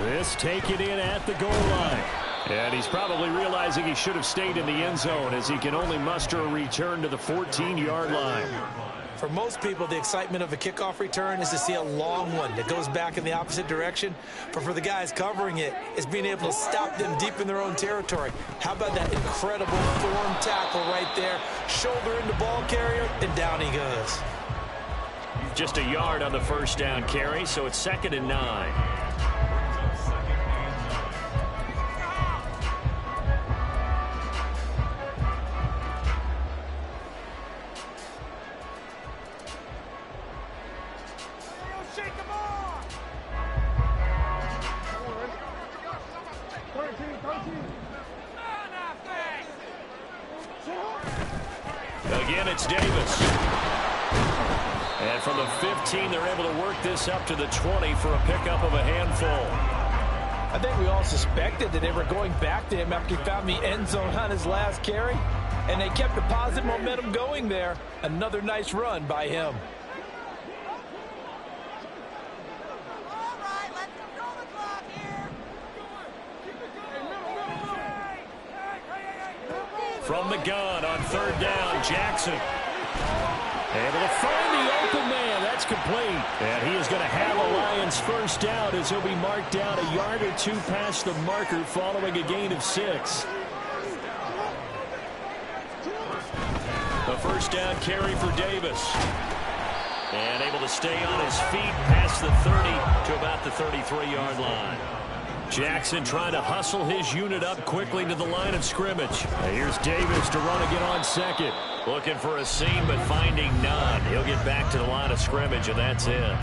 This taken in at the goal line. And he's probably realizing he should have stayed in the end zone as he can only muster a return to the 14-yard line. For most people, the excitement of a kickoff return is to see a long one that goes back in the opposite direction. But for the guys covering it, it's being able to stop them deep in their own territory. How about that incredible form tackle right there? Shoulder into ball carrier, and down he goes. Just a yard on the first down carry, so it's 2nd and 9. Again, it's Davis. And from the 15, they're able to work this up to the 20 for a pickup of a handful. I think we all suspected that they were going back to him after he found the end zone on his last carry. And they kept the positive momentum going there. Another nice run by him. From the gun on 3rd down, Jackson. Able to find the open man. That's complete. And he is going to have a Lions first down as he'll be marked down a yard or two past the marker following a gain of 6. The first down carry for Davis. And able to stay on his feet past the 30 to about the 33-yard line. Jackson trying to hustle his unit up quickly to the line of scrimmage. Here's Davis to run again on 2nd. Looking for a seam, but finding none. He'll get back to the line of scrimmage, and that's it.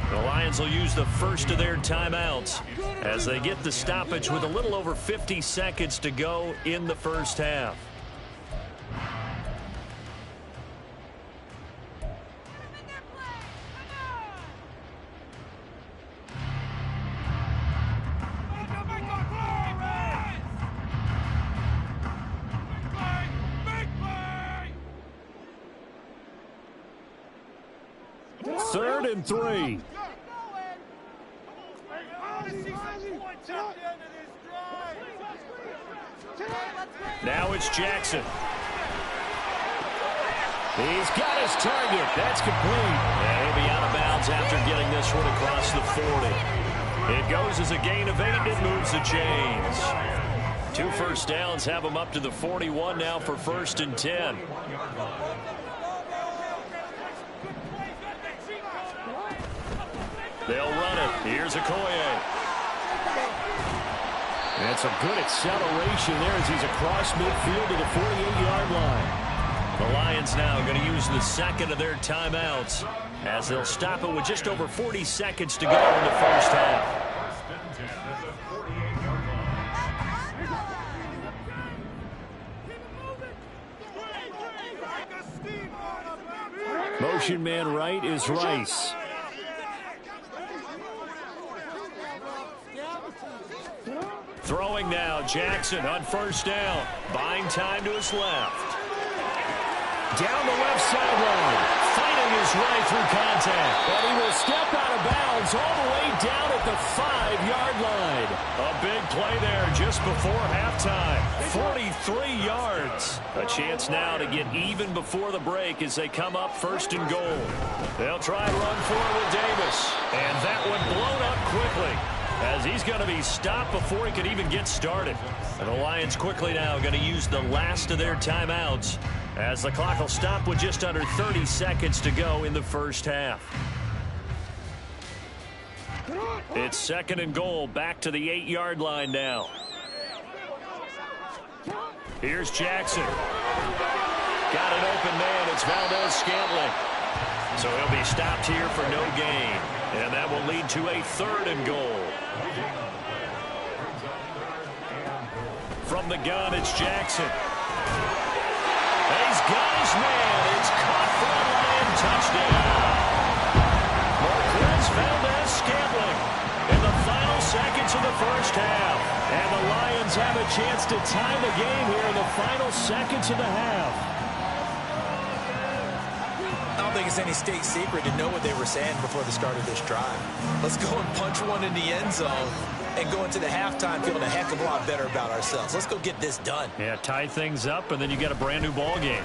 The Lions will use the first of their timeouts as they get the stoppage with a little over 50 seconds to go in the first half. Third and 3. Now it's Jackson. He's got his target. That's complete. And he'll be out of bounds after getting this one across the 40. It goes as a gain of 8. It moves the chains. 2 first downs have them up to the 41 now for 1st and 10. They'll run it. Here's Okoye. And some good acceleration there as he's across midfield to the 48-yard line. The Lions now going to use the second of their timeouts as they'll stop it with just over 40 seconds to go in the first half. Motion man right is Rice. Throwing now, Jackson on 1st down. Buying time to his left. Down the left sideline. Fighting his way through contact. But he will step out of bounds all the way down at the 5-yard line. A big play there just before halftime. 43 yards. A chance now to get even before the break as they come up 1st and goal. They'll try and run for it with Davis. And that one blown up quickly, as he's going to be stopped before he could even get started. And the Lions quickly now going to use the last of their timeouts as the clock will stop with just under 30 seconds to go in the first half. It's 2nd and goal, back to the 8-yard line now. Here's Jackson. Got an open man. It's Valdez-Scantling. So he'll be stopped here for no gain. And that will lead to a 3rd and goal. From the gun, it's Jackson. He's got his man. It's caught for a Lion touchdown. Marquez Valdez-Scantling in the final seconds of the first half. And the Lions have a chance to tie the game here in the final seconds of the half. A think it's any state secret to know what they were saying before the start of this drive. Let's go and punch one in the end zone and go into the halftime feeling a heck of a lot better about ourselves. Let's go get this done. Yeah, tie things up, and then you get a brand new ball game.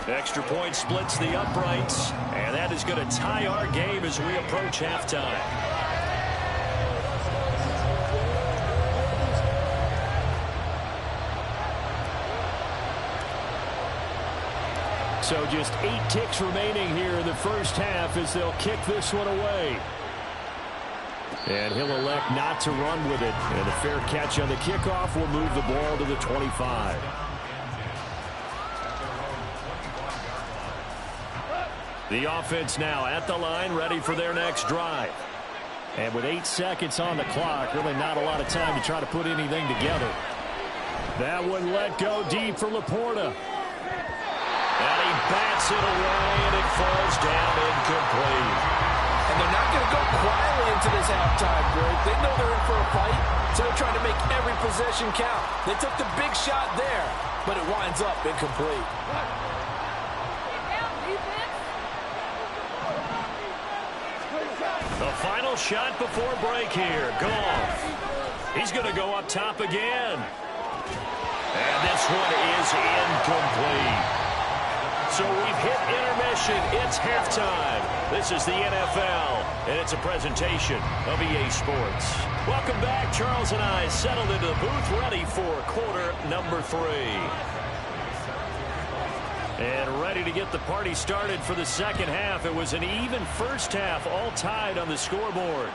Extra point splits the uprights, and that is going to tie our game as we approach halftime. So just 8 ticks remaining here in the first half as they'll kick this one away. And he'll elect not to run with it. And a fair catch on the kickoff will move the ball to the 25. The offense now at the line, ready for their next drive. And with 8 seconds on the clock, really not a lot of time to try to put anything together. That one let go deep for Laporta. And he bats it away, and it falls down incomplete. And they're not going to go quietly into this halftime break. They know they're in for a fight, so they're trying to make every possession count. They took the big shot there, but it winds up incomplete. The final shot before break here. Goff. He's going to go up top again. And this one is incomplete. So we've hit intermission. It's halftime. This is the NFL, and it's a presentation of EA Sports. Welcome back. Charles and I settled into the booth, ready for quarter number 3. And ready to get the party started for the second half. It was an even first half, all tied on the scoreboard.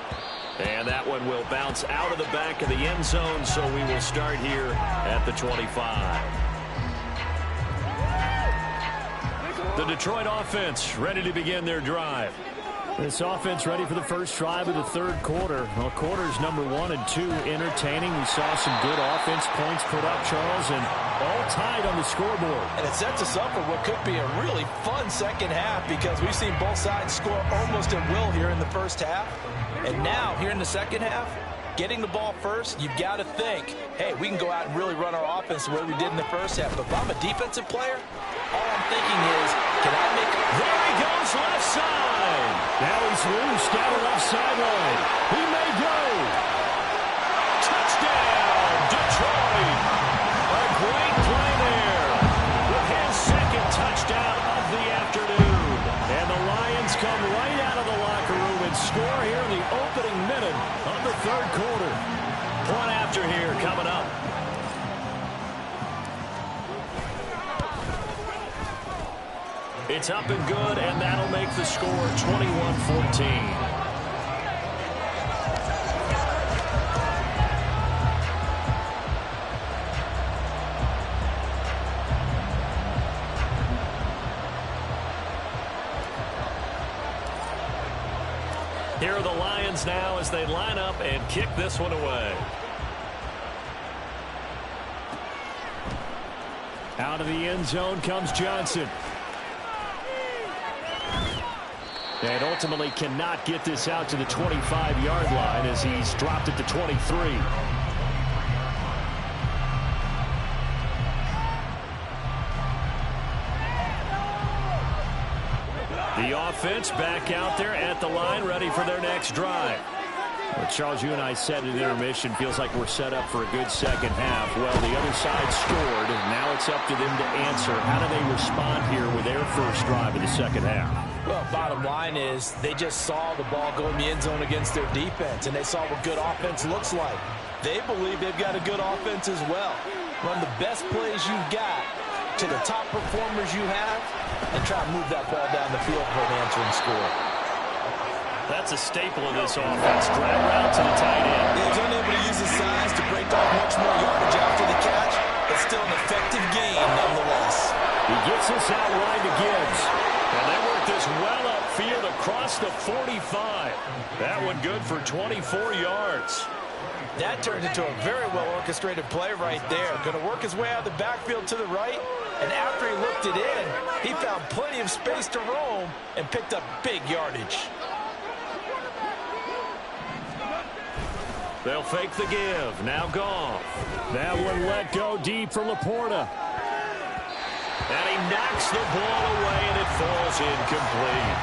And that one will bounce out of the back of the end zone, so we will start here at the 25. The Detroit offense ready to begin their drive. This offense ready for the first drive of the third quarter. Well, quarters number 1 and 2 entertaining. We saw some good offense points put up, Charles, and all tied on the scoreboard. And it sets us up for what could be a really fun second half because we've seen both sides score almost at will here in the first half. And now, here in the second half, getting the ball first, you've got to think, hey, we can go out and really run our offense the way we did in the first half. But if I'm a defensive player, all I'm thinking is, can I make it? There he goes, left side. Now he's loose down the left sideline. He may go. Touchdown, Detroit. A great play there with his second touchdown of the afternoon. And the Lions come right out of the locker room and score here in the opening minute of the third quarter. Point after here coming up. It's up and good, and that'll make the score 21-14. Here are the Lions now as they line up and kick this one away. Out of the end zone comes Johnson. And ultimately cannot get this out to the 25-yard line as he's dropped it to 23. The offense back out there at the line, ready for their next drive. Well, Charles, you and I said at intermission, feels like we're set up for a good second half. Well, the other side scored, and now it's up to them to answer. How do they respond here with their first drive of the second half? Well, bottom line is they just saw the ball go in the end zone against their defense, and they saw what good offense looks like. They believe they've got a good offense as well. Run the best plays you've got to the top performers you have, and try to move that ball down the field for an answering score. That's a staple of this offense. Drag route to the tight end. He was unable to use his size to break off much more yardage after the catch, but still an effective gain nonetheless. He gets this out wide to Gibbs. And they work this well upfield across the 45. That one good for 24 yards. That turned into a very well-orchestrated play right there. Going to work his way out of the backfield to the right, and after he looked it in, he found plenty of space to roam and picked up big yardage. They'll fake the give. Now Goff. That one let go deep for Laporta. And he knocks the ball away, and it falls incomplete.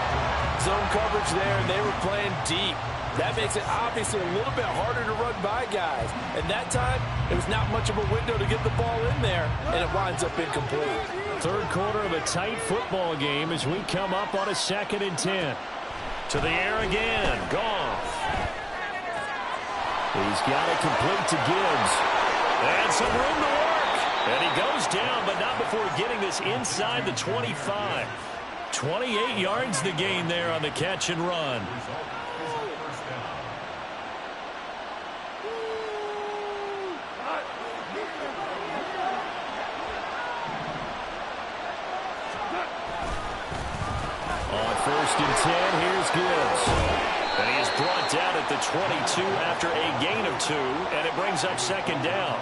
Zone coverage there, and they were playing deep. That makes it obviously a little bit harder to run by guys. And that time, it was not much of a window to get the ball in there, and it winds up incomplete. Third quarter of a tight football game as we come up on a 2nd and 10. To the air again. Goff. He's got it complete to Gibbs. And some room to work. And he goes down, but not before getting this inside the 25. 28 yards the gain there on the catch and run. On 1st and 10, here's Gibbs. And he is brought down at the 22 after a gain of 2, and it brings up 2nd down.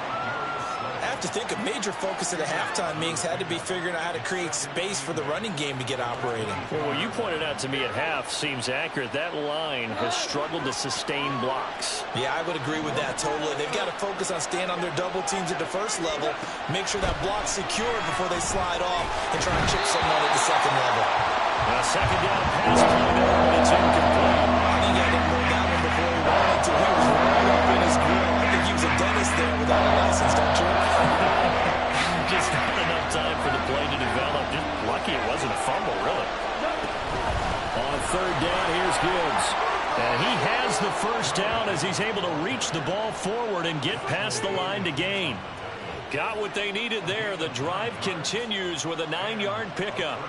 I have to think a major focus at the halftime meetings had to be figuring out how to create space for the running game to get operating. Well, what you pointed out to me at half seems accurate. That line has struggled to sustain blocks. Yeah, I would agree with that totally. They've got to focus on staying on their double teams at the first level, make sure that block's secure before they slide off and try and chip someone at the second level. A 2nd down pass play there, but it's incomplete. I think I didn't know that one before he wanted to. He was right up in his grill. I think he was a dentist there without a license, don't you? Just not enough time for the play to develop. Just lucky it wasn't a fumble, really. On 3rd down, here's Gibbs. And he has the 1st down as he's able to reach the ball forward and get past the line to gain. Got what they needed there. The drive continues with a 9-yard pickup.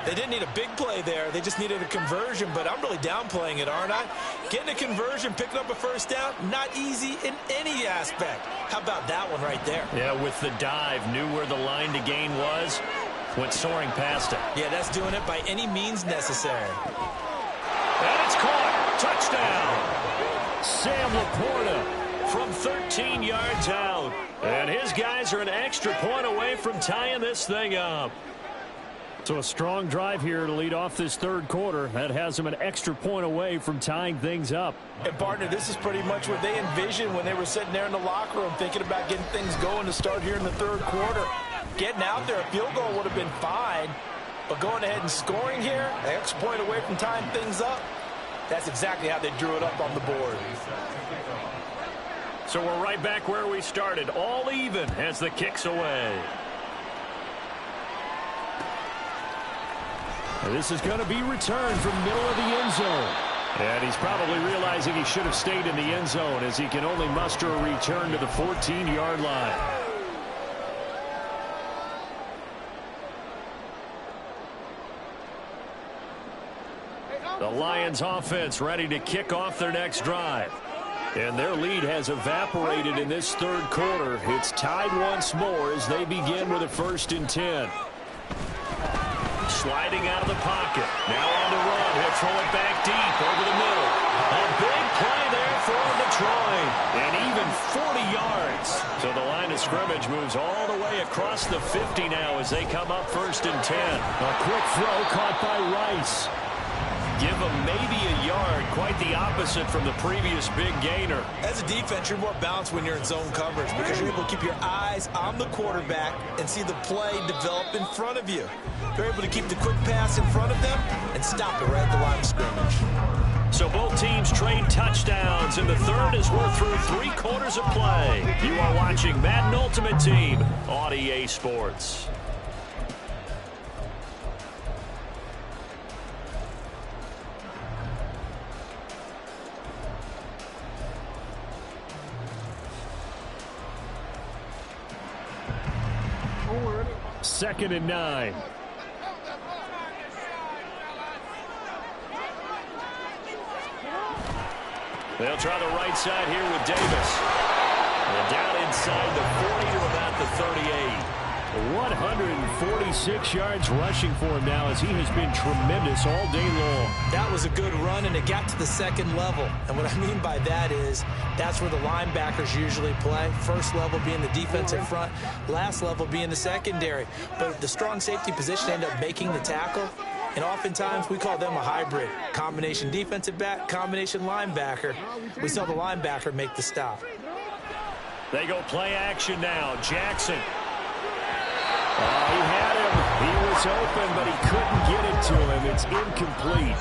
They didn't need a big play there. They just needed a conversion, but I'm really downplaying it, aren't I? Getting a conversion, picking up a 1st down, not easy in any aspect. How about that one right there? Yeah, with the dive, knew where the line to gain was, went soaring past it. Yeah, that's doing it by any means necessary. And it's caught. Touchdown. Sam Laporta from 13 yards out. And his guys are an extra point away from tying this thing up. So a strong drive here to lead off this 3rd quarter. That has them an extra point away from tying things up. And, partner, this is pretty much what they envisioned when they were sitting there in the locker room thinking about getting things going to start here in the 3rd quarter. Getting out there, a field goal would have been fine. But going ahead and scoring here, an extra point away from tying things up, that's exactly how they drew it up on the board. So we're right back where we started, all even as the kick's away. And this is going to be returned from middle of the end zone. And he's probably realizing he should have stayed in the end zone as he can only muster a return to the 14-yard line. The Lions offense ready to kick off their next drive. And their lead has evaporated in this 3rd quarter. It's tied once more as they begin with a 1st and 10. Sliding out of the pocket. Now on the run. He'll throw it back deep over the middle. A big play there for Detroit. And even 40 yards. So the line of scrimmage moves all the way across the 50 now as they come up 1st and 10. A quick throw caught by Rice. Give them maybe a yard. Quite the opposite from the previous big gainer. As a defense, you're more balanced when you're in zone coverage because you're able to keep your eyes on the quarterback and see the play develop in front of you. You're able to keep the quick pass in front of them and stop it right at the line of scrimmage. So both teams trade touchdowns in the 3rd as we're through 3 quarters of play. You are watching Madden Ultimate Team on EA Sports. Second and 9. They'll try the right side here with Davis. And down inside the 40 to about the 38. 146 yards rushing for him now as he has been tremendous all day long. That was a good run, and it got to the 2nd level. And what I mean by that is that's where the linebackers usually play. First level being the defensive front, last level being the secondary. But the strong safety position ended up making the tackle. And oftentimes we call them a hybrid. Combination defensive back, combination linebacker. We saw the linebacker make the stop. They go play action now. Jackson. He had him. was open, but he couldn't get it to him. It's incomplete.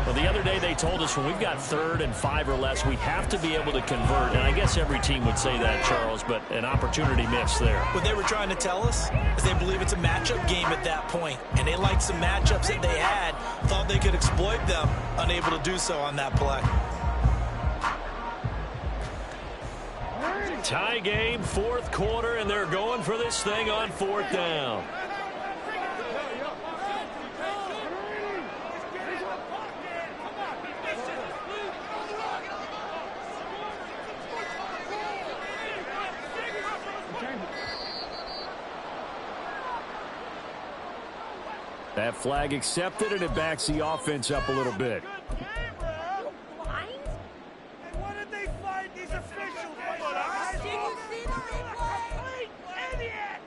Well, the other day they told us when we've got 3rd and 5 or less, we have to be able to convert. And I guess every team would say that, Charles, but an opportunity missed there. What they were trying to tell us is they believe it's a matchup game at that point. And they liked some matchups that they had, thought they could exploit them, unable to do so on that play. Tie game, 4th quarter, and they're going for this thing on 4th down. That flag accepted, and it backs the offense up a little bit. What did they find these officials? Did you see the replay? Idiot!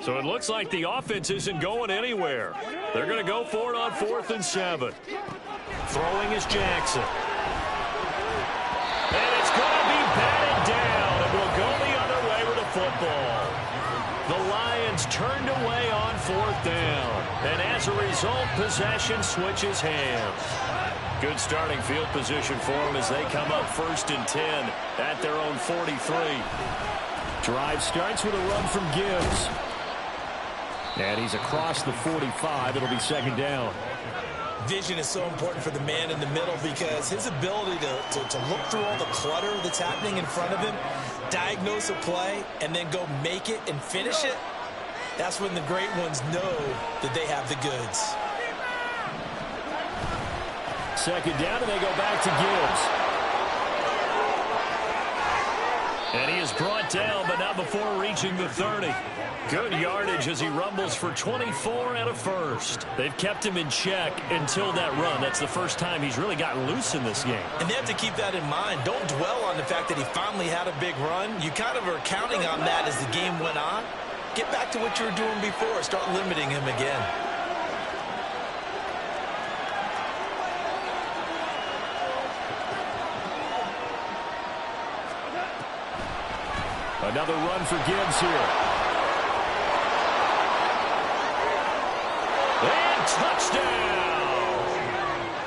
So it looks like the offense isn't going anywhere. They're going to go for it on 4th and 7. Throwing is Jackson. And it's going to be batted down. It will go the other way with the football. The Lions turned away on 4th down. And as a result, possession switches hands. Good starting field position for them as they come up 1st and 10 at their own 43. Drive starts with a run from Gibbs. And he's across the 45. It'll be 2nd down. Vision is so important for the man in the middle because his ability to look through all the clutter that's happening in front of him, diagnose a play, and then go make it and finish it, that's when the great ones know that they have the goods. 2nd down, and they go back to Gibbs. And he is brought down, but not before reaching the 30. Good yardage as he rumbles for 24 and a first. They've kept him in check until that run. That's the first time he's really gotten loose in this game. And they have to keep that in mind. Don't dwell on the fact that he finally had a big run. You kind of are counting on that as the game went on. Get back to what you were doing before. Start limiting him again. Another run for Gibbs here. And touchdown!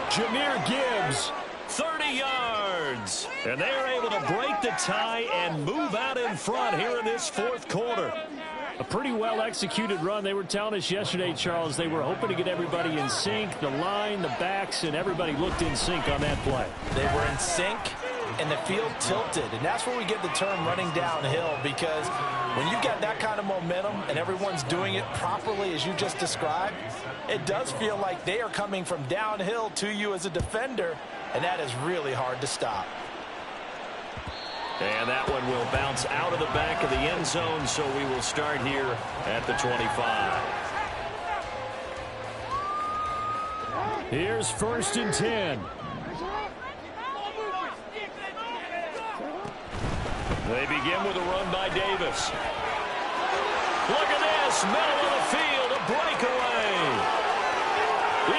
Jahmyr Gibbs, 30 yards. And they're able to break the tie and move out in front here in this 4th quarter. A pretty well-executed run. They were telling us yesterday, Charles, they were hoping to get everybody in sync, the line, the backs, and everybody looked in sync on that play. They were in sync, and the field tilted. And that's where we get the term running downhill, because when you've got that kind of momentum and everyone's doing it properly as you just described, it does feel like they are coming from downhill to you as a defender, and that is really hard to stop. And that one will bounce out of the back of the end zone, so we will start here at the 25. Here's 1st and 10. They begin with a run by Davis. Look at this, middle of the field, a breakaway.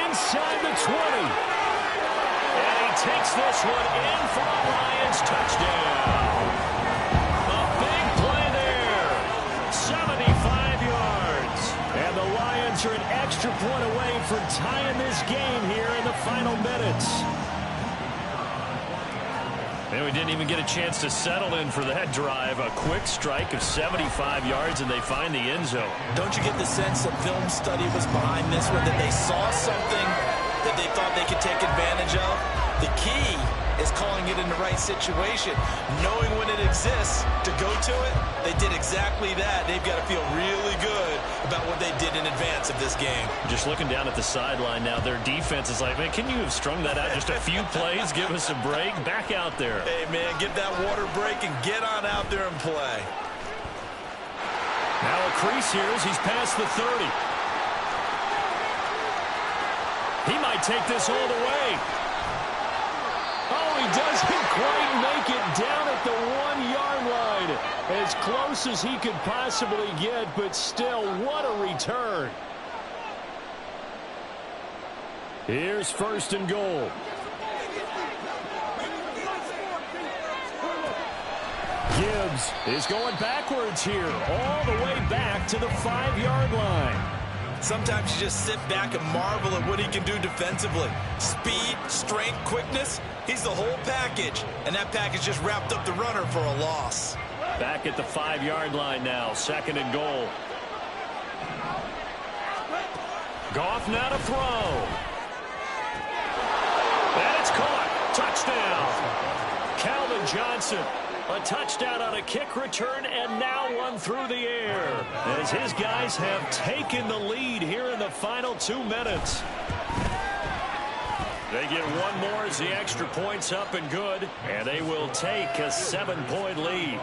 Inside the 20. And he takes this one in for a Lions touchdown. A big play there. 75 yards. And the Lions are an extra point away from tying this game here in the final minutes. And we didn't even get a chance to settle in for that drive. A quick strike of 75 yards, and they find the end zone. Don't you get the sense that film study was behind this one, that they saw something that they thought they could take advantage of? The key is calling it in the right situation, knowing when it exists to go to it. They did exactly that. They've got to feel really good about what they did in advance of this game. Just looking down at the sideline now, their defense is like, man, can you have strung that out just a few plays? Give us a break. Back out there. Hey, man, get that water break and get on out there and play. Now a crease here as he's past the 30. He might take this all the way. Oh, he does quite make it down at the 1-yard line. As close as he could possibly get, but still, what a return. Here's 1st and goal. Gibbs is going backwards here, all the way back to the 5-yard line. Sometimes you just sit back and marvel at what he can do defensively. Speed, strength, quickness, he's the whole package. And that package just wrapped up the runner for a loss. Back at the 5-yard line now, 2nd and goal. Goff now to throw. And it's caught. Touchdown. Calvin Johnson. A touchdown on a kick return, and now one through the air. As his guys have taken the lead here in the final 2 minutes. They get one more as the extra point's up and good, and they will take a 7-point lead.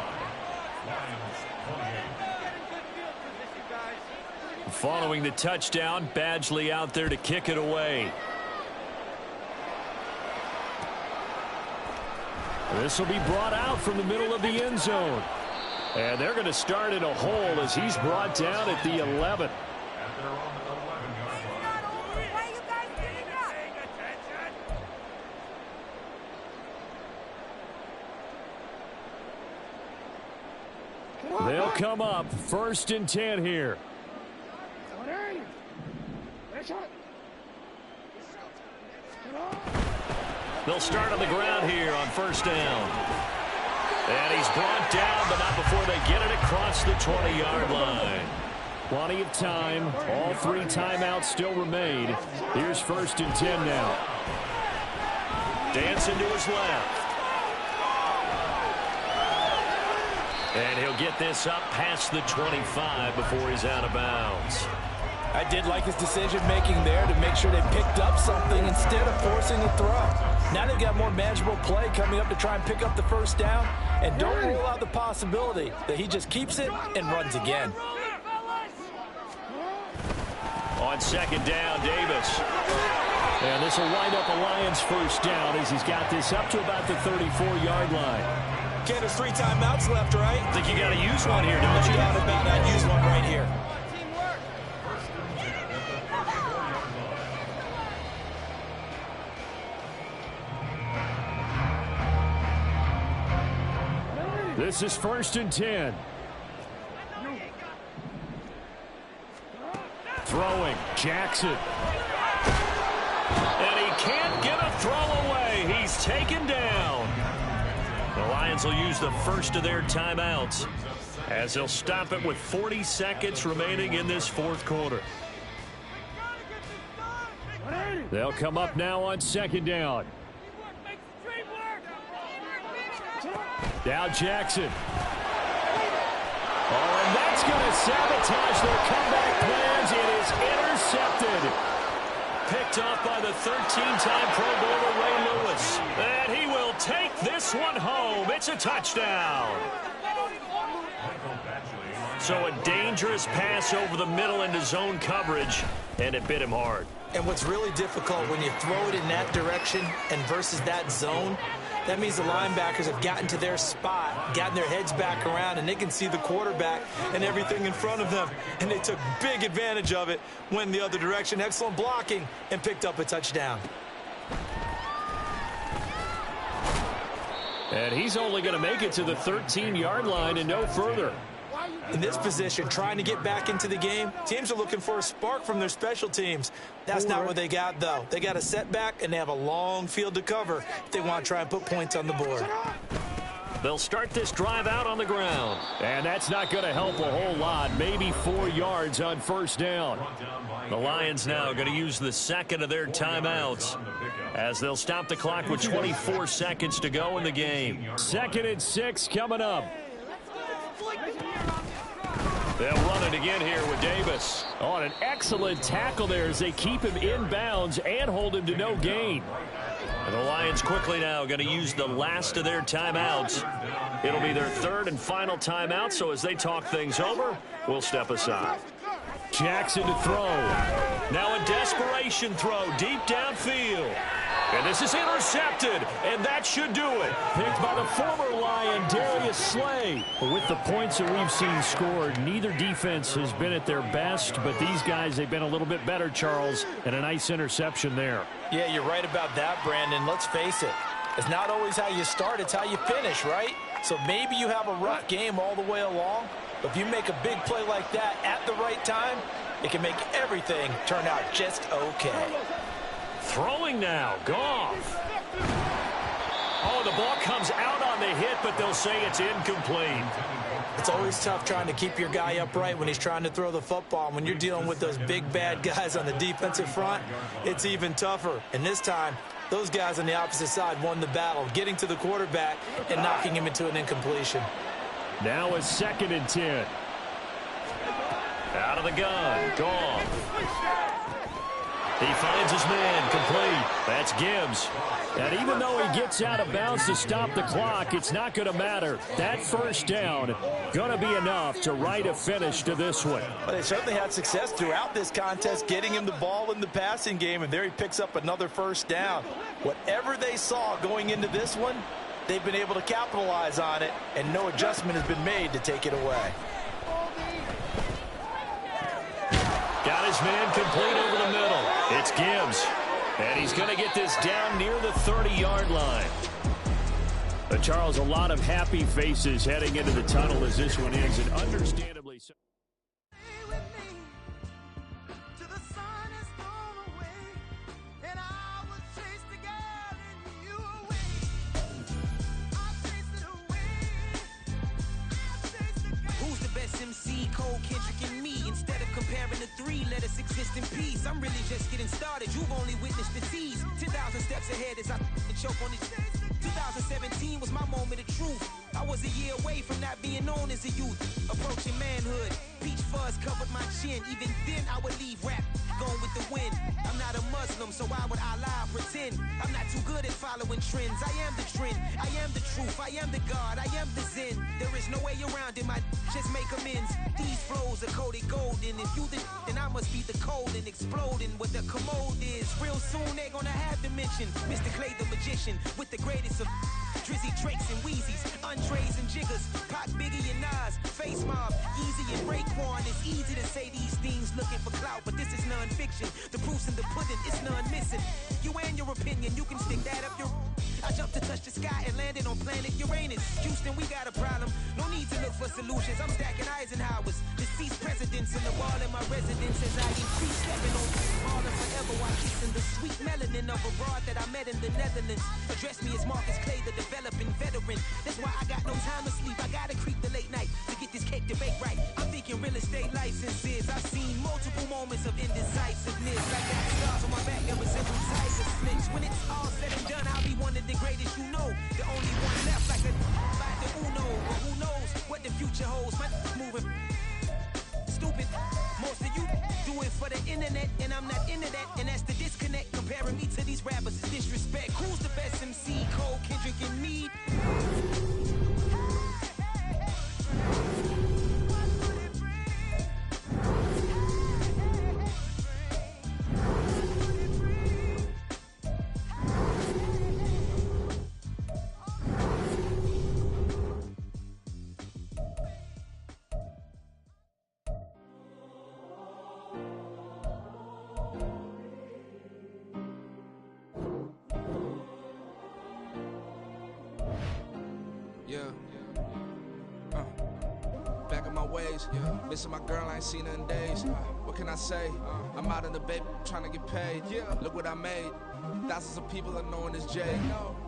Following the touchdown, Badgley out there to kick it away. This will be brought out from the middle of the end zone. And they're going to start in a hole as he's brought down at the 11. They'll come up 1st and 10 here. They'll start on the ground here on 1st down. And he's brought down, but not before they get it across the 20-yard line. Plenty of time. All 3 timeouts still remain. Here's 1st and 10 now. Dancing to his left. And he'll get this up past the 25 before he's out of bounds. I did like his decision-making there to make sure they picked up something instead of forcing the throw. Now they've got more manageable play coming up to try and pick up the 1st down. And don't rule out the possibility that he just keeps it and runs again. On 2nd down, Davis. And this will wind up a Lions 1st down as he's got this up to about the 34-yard line. Okay, there's 3 timeouts left, right? I think you got to use one here, don't you? No doubt about it. I'd use one right here. This is 1st and 10. Throwing, Jackson. And he can't get a throw away. He's taken down. The Lions will use the 1st of their timeouts as they'll stop it with 40 seconds remaining in this 4th quarter. They'll come up now on 2nd down. Now Jackson. Oh, and that's going to sabotage their comeback plans. It is intercepted. Picked off by the 13-time Pro Bowler Ray Lewis. And he will take this one home. It's a touchdown. So a dangerous pass over the middle into zone coverage, and it bit him hard. And what's really difficult when you throw it in that direction and versus that zone, that means the linebackers have gotten to their spot, gotten their heads back around, and they can see the quarterback and everything in front of them. And they took big advantage of it, went the other direction, excellent blocking, and picked up a touchdown. And he's only going to make it to the 13-yard line and no further. In this position, trying to get back into the game, teams are looking for a spark from their special teams. That's not what they got, though. They got a setback, and they have a long field to cover if they want to try and put points on the board. They'll start this drive out on the ground. And that's not going to help a whole lot. Maybe 4 yards on 1st down. The Lions now going to use the 2nd of their timeouts as they'll stop the clock with 24 seconds to go in the game. 2nd and 6 coming up. They'll run it again here with Davis. On an excellent tackle there as they keep him in bounds and hold him to no gain. And the Lions quickly now going to use the last of their timeouts. It'll be their 3rd and final timeout, so as they talk things over, we'll step aside. Jackson to throw. Now a desperation throw deep downfield. And this is intercepted, and that should do it. Picked by the former Lion, Darius Slay. With the points that we've seen scored, neither defense has been at their best, but these guys, they've been a little bit better, Charles, and a nice interception there. Yeah, you're right about that, Brandon. Let's face it. It's not always how you start, it's how you finish, right? So maybe you have a rough game all the way along, but if you make a big play like that at the right time, it can make everything turn out just okay. Throwing now, Goff. Oh, the ball comes out on the hit, but they'll say it's incomplete. It's always tough trying to keep your guy upright when he's trying to throw the football. When you're dealing with those big, bad guys on the defensive front, it's even tougher. And this time, those guys on the opposite side won the battle, getting to the quarterback and knocking him into an incompletion. Now it's 2nd and 10. Out of the gun, Goff. He finds his man, complete. That's Gibbs. And even though he gets out of bounds to stop the clock, it's not going to matter. That first down going to be enough to write a finish to this one. Well, they certainly had success throughout this contest, getting him the ball in the passing game, and there he picks up another first down. Whatever they saw going into this one, they've been able to capitalize on it, and no adjustment has been made to take it away. Got his man complete over the middle. It's Gibbs. And he's going to get this down near the 30-yard line. Charles, a lot of happy faces heading into the tunnel as this one ends, and understandably so. Let us exist in peace. I'm really just getting started. You've only witnessed the tease. 10,000 steps ahead as I choke on these. 2017 was my moment of truth. I was a year away from not being known as a youth. Approaching manhood. Peach fuzz covered my chin. Even then I would leave rap going with the wind. I'm not a Muslim, so why would I lie or pretend? I'm not too good at following trends. I am the trend. I am the truth. I am the God. I am the Zen. There is no way around it. My just make amends. These flows are coated golden. If you the then I must be the cold and exploding what the commode is. Real soon they're gonna have to mention Mr. Clay the magician with the greatest of Drizzy, Drakes, and Wheezies, Andres and Jiggers, Pac, Biggie, and Nas, Face Mob, Easy and Raekwon. It's easy to say these things looking for clout, but this is non-fiction. The proof's in the pudding, it's none missing. You and your opinion, you can stick that up your... I jumped to touch the sky and landed on planet Uranus. Houston, we got a problem. No need to look for solutions. I'm stacking Eisenhower's. Deceased presidents in the wall in my residence as I increase stepping on all and forever while kissing the sweet melanin of a broad that I met in the Netherlands. Address me as Marcus Clay, the developing veteran. That's why I got no time to sleep. I gotta creep the late night to get this cake to bake right. I'm thinking real estate licenses. I've seen multiple moments of indecisiveness. I got scars on my back ever since I'm tiger snitch. When it's all said and done, I'll be one of the greatest you know. The only one left like a by the Uno. But who knows what the future holds? My moving stupid. Most of you do it for the internet, and I'm not into that. And that's the disconnect. Comparing me to these rappers is disrespect. Who's the best MC? Cole, Kendrick, and me? Back on my ways, missing my girl, I ain't seen her in days. What can I say? I'm out in the baby, trying to get paid. Look what I made. Thousands of people are knowing this Jay.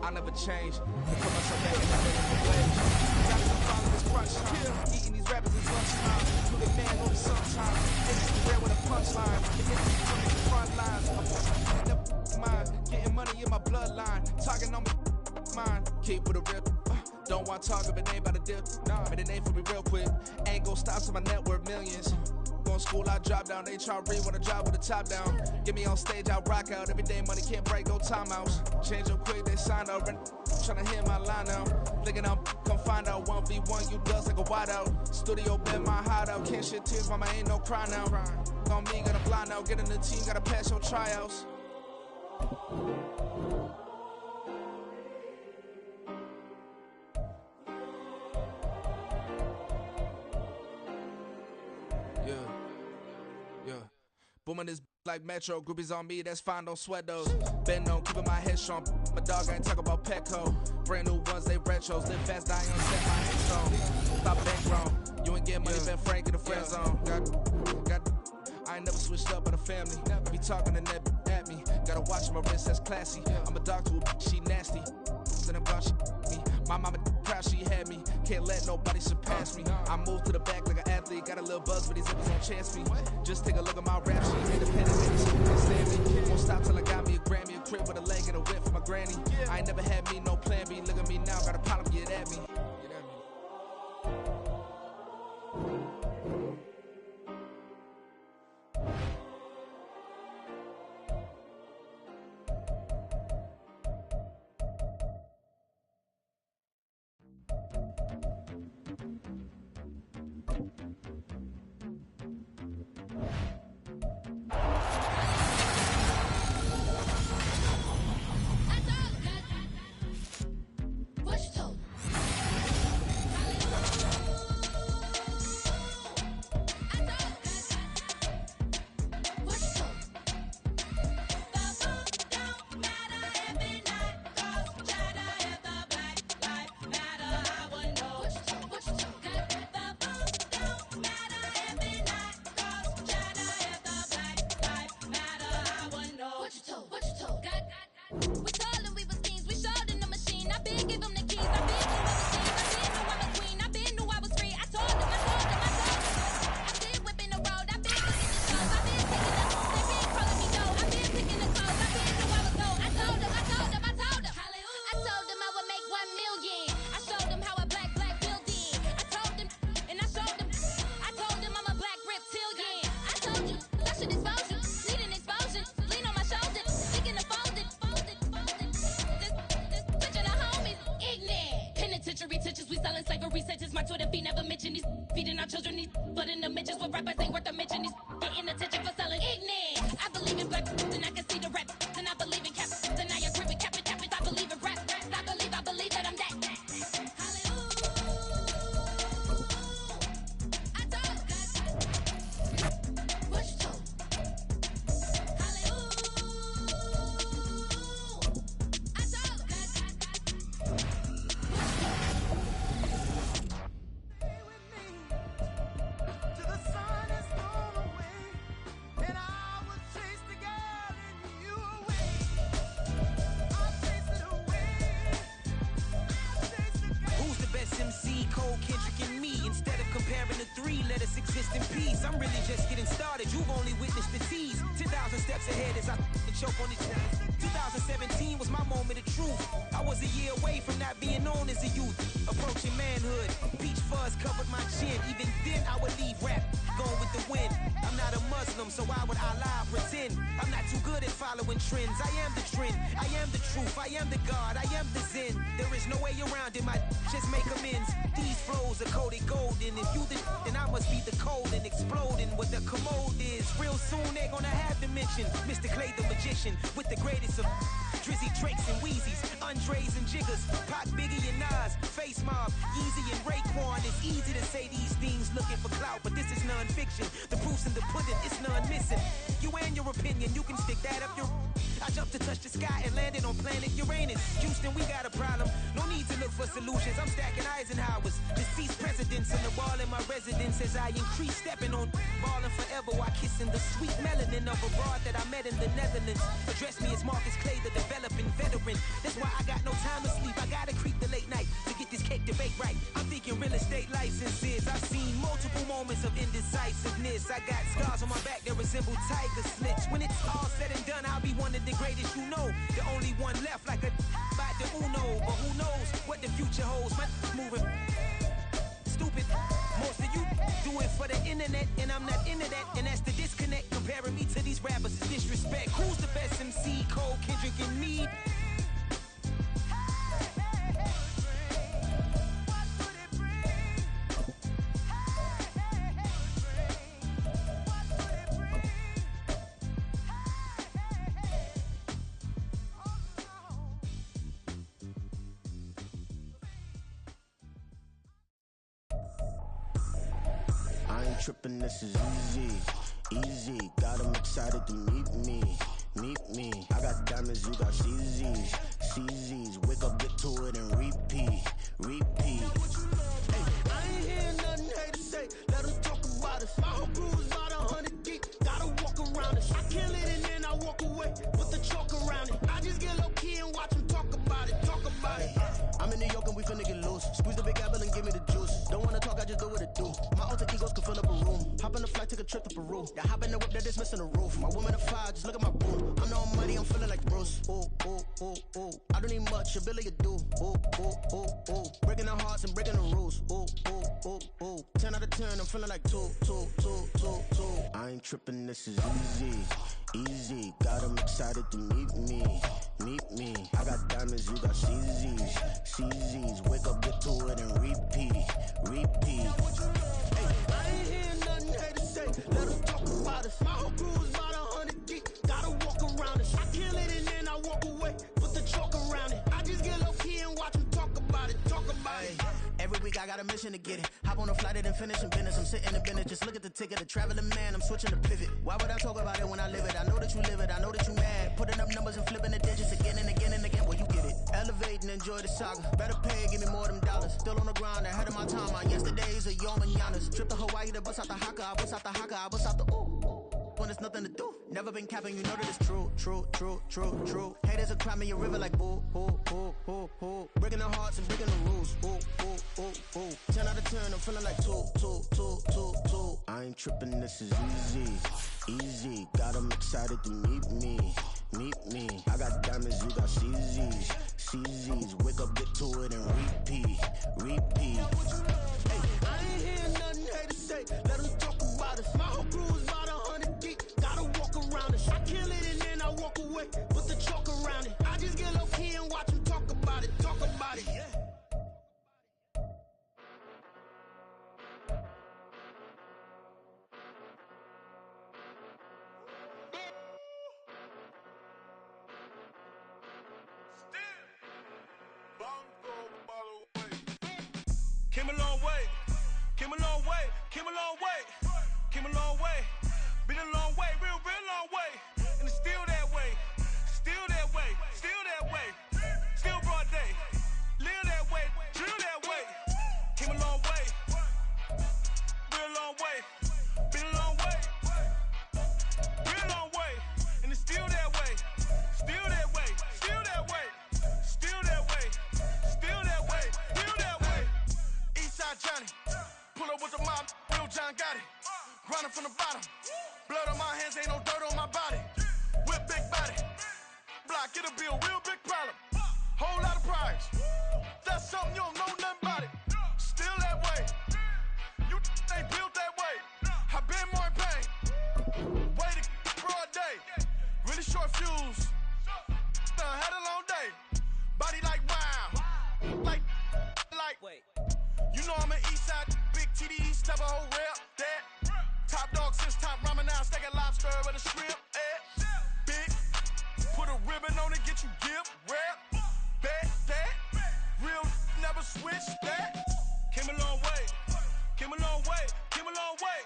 I never change. Put myself back in the minimum wage. Got some following this crunch. Eating these rappers in lunchtime. To the man on the sometime. It's rare with a punchline. The industry coming to the front lines. I'm mine. Getting money in my bloodline. Talking on my mind. Keep with a real. Don't want to talk if it ain't about a dip. Made a name for me real quick. Ain't gon' stop so my net worth millions. Going to school, I drop down. They try to read when I drop with the top down. Get me on stage, I rock out. Every day money can't break, no timeouts. Change up quick, they sign up. Tryna hear my line out. Thinking I'm come find out 1v1, you does like a wideout. Studio been my hideout. Can't shed tears, mama ain't no cry now. On me, gotta blind out. Get in the team, gotta pass your tryouts. Booming this like Metro, groupies on me, that's fine, don't sweat those. Been on, keeping my head strong. My dog ain't talk about Petco. Brand new ones, they retros. Live fast, die on set, my head strong. Stop bankroll. You ain't get money, Ben Frank in the friend zone. I ain't never switched up on the family. Be talking to that at me. Gotta watch my wrist, that's classy. I'm a dog to a she nasty. Then I'm gone, she me. My mama proud she had me. Can't let nobody surpass me. I move to the back like an athlete. Got a little buzz, but these zippers won't chance me. Just take a look at my rap sheet. Independent, baby, she can't stand me. Won't stop till I got me a Grammy, a crib with a leg and a whip for my granny. I ain't never had me no plan B. Look at me now, got a problem, get at me. Trends. I am the trend, I am the truth, I am the God, I am the Zen. There is no way around it, my just make amends. These flows are coated golden. If you the then I must be the cold and exploding what the commode is. Real soon they're gonna have to mention Mr. Clay the magician with the greatest of Drizzy, Drakes, and Wheezies, Andres and Jiggers, Pac, Biggie, and Nas, Face Mob, Yeezy, and Raekwon. It's easy to say these things looking for clout, but this is non-fiction. The proof's in the pudding, it's none missing. You and your opinion, you can stick that up your... I jumped to touch the sky and landed on planet Uranus. Houston, we got a problem. No need to look for solutions. I'm stacking Eisenhowers. Deceased presidents on the wall in my residence as I increase stepping on ballin' forever while kissing the sweet melanin of a broad that I met in the Netherlands. Address me as Marcus Clay, the developing veteran. That's why I got no time to sleep. I gotta creep the late night to get this cake to bake right. I'm thinking real estate licenses. I've seen multiple moments of indecisiveness. I got scars on my back that resemble tiger slits. When it's all said and done, I'll be one of the greatest you know. The only one left like a by the Uno. But who knows what the future holds. My moving stupid. Most of you do it for the internet, and I'm not into that. And that's the disconnect. Comparing me to these rappers is disrespect. Who's the best MC? Cole, Kendrick, and me? ain't tripping, this is easy. Easy, got them excited to meet me. Meet me. I got diamonds, you got CZs. CZs, wake up, get to it, and repeat. Repeat. Hey, I ain't hearing nothing hate to say. Let them talk about us. My whole crew is about 100 deep. Gotta walk around it. I kill it and then I walk away. Put the chalk around it. I just get low key and watch them talk about it. Talk about it. I'm in New York and we finna get loose. Squeeze the big apple and give me the juice. Don't wanna talk, I just do what it do. My alter egos can fill up a room. Hop on the flight, take a trip to Peru. Yeah, hop in the whip, that is missing the roof. My woman a fire, just look at my room. I'm no money, I'm feeling like Bruce. Ooh, ooh, ooh, ooh. I don't need much, ability to do. Ooh, ooh, ooh, ooh. Breaking the hearts and breaking the rules. Ooh, ooh, ooh, ooh. 10 out of 10, I'm feeling like 2. I ain't tripping, this is easy. Easy, got them excited to meet me. Meet me. I got diamonds, you got CZs. CZs, wake up, get to it, and repeat. Repeat. Hey, I ain't hearing nothing hate to say. Let them talk about us. My whole crew is about 100 deep. Gotta walk around us. I kill it and then I walk away. Put the chalk around it. I just get low key and watch them talk about it. Talk about it. Every week I got a mission to get it. Hop on a flight and finish in business. I'm sitting in business. Just look at the ticket. A traveling man. I'm switching to pivot. Why would I talk about it when I live it? I know that you live it. I know that you mad. Putting up numbers and flipping the digits again and again and again. Well, you get it. Elevate and enjoy the saga. Better pay, give me more than dollars. Still on the grind, ahead of my time. My yesterdays are yo mananas. Trip to Hawaii to bust out the haka. I bust out the haka. I bust out the ooh. When there's nothing to do. Never been capping, you know that it's true. Haters will cry me a river like boo. Breaking the hearts and breaking the rules. Ooh. 10 out of 10, I'm feeling like 2. I ain't tripping, this is easy. Easy, got them excited to meet me. Meet me. I got diamonds, you got CZs. CZs, wake up, get to it, and repeat. Repeat. Hey, I ain't hearing nothing hate to say. Let them talk about us. My whole crew is about 100 deep. Gotta walk around us. I kill it and then I walk away. Put the chalk around it. I just get low key and watch them talk about it. Talk about it. Yeah. Came a long way, came a long way, came a long way, came a long way, been a long way, real long way, and it's still that way, still that way, still that way, still broad day, live that way, drill that way, came a long way, real long way, been a long way, real long way, and it's still that way, still that way, still that way, still that way, still that way, still that way. Eastside Johnny, pull up with the mob, real John got it. Grinding from the bottom, blood on my hands, ain't no dirt on my body. Whip big body, block, get a bill, real big problem. Whole lot of prize, that's something you don't know nothing about it. Still that way, you ain't built that way. I been more in pain, waited broad day, really short fuse. Had a long day, body like wow, like. Wait. You know I'm an Eastside, big TDE, step a whole rep, that. Top dog since top ramen now, steak a lobster with a shrimp, Big, put a ribbon on it, get you gift, rep, bet that. Real never switch that. Came a long way, came a long way, came a long way,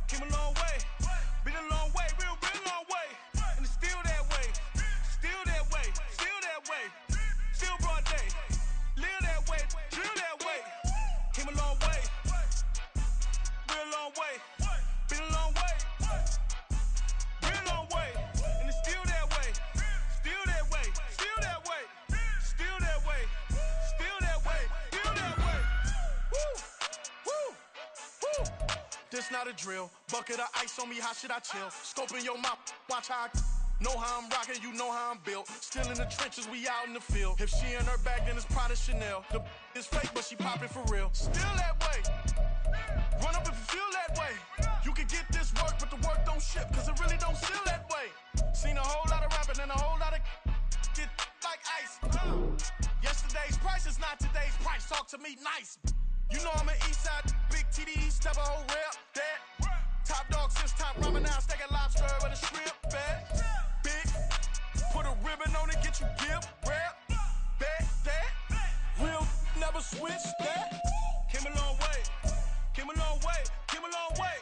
came a long way. Been a long way, real long way. And it's still that way, still that way, still that way. Still broad day, live that way, drill that way. Came a long way, real long way, been a long way, real long way, and it's still that way, still that way, still that way, still that way, still that way, still that way. Woo. This not a drill, bucket of ice on me, how should I chill? Scoping your mouth, watch how I know how I'm rocking, you know how I'm built. Still in the trenches, we out in the field. If she in her bag, then it's Prada Chanel. The is fake, but she poppin' for real. Still that way. Run up if you feel that way. You can get this work, but the work don't ship, cause it really don't feel that way. Seen a whole lot of rapping and a whole lot of get like ice. Yesterday's price is not today's price. Talk to me nice. You know I'm an Eastside, big TDE, step a whole rep, that. Top dog since top ramen now, steak a lobster with a shrimp, bet. Put a ribbon on it, get you gift, rap, bet that. Real never switch that. Came a long way, came a long way, came a long way.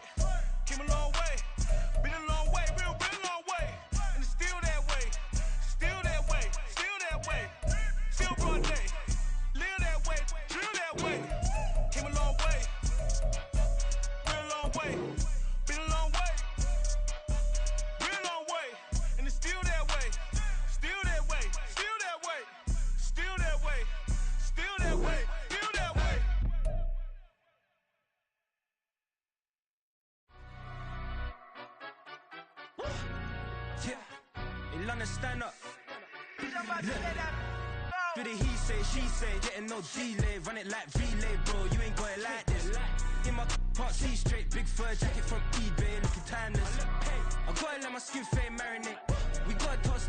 tryna stand up. Do the he say, she say, getting no delay, run it like relay, bro, you ain't got it like this. In my part C straight, big fur jacket from eBay, looking timeless. I gotta let my skin fade marinate. We gotta toss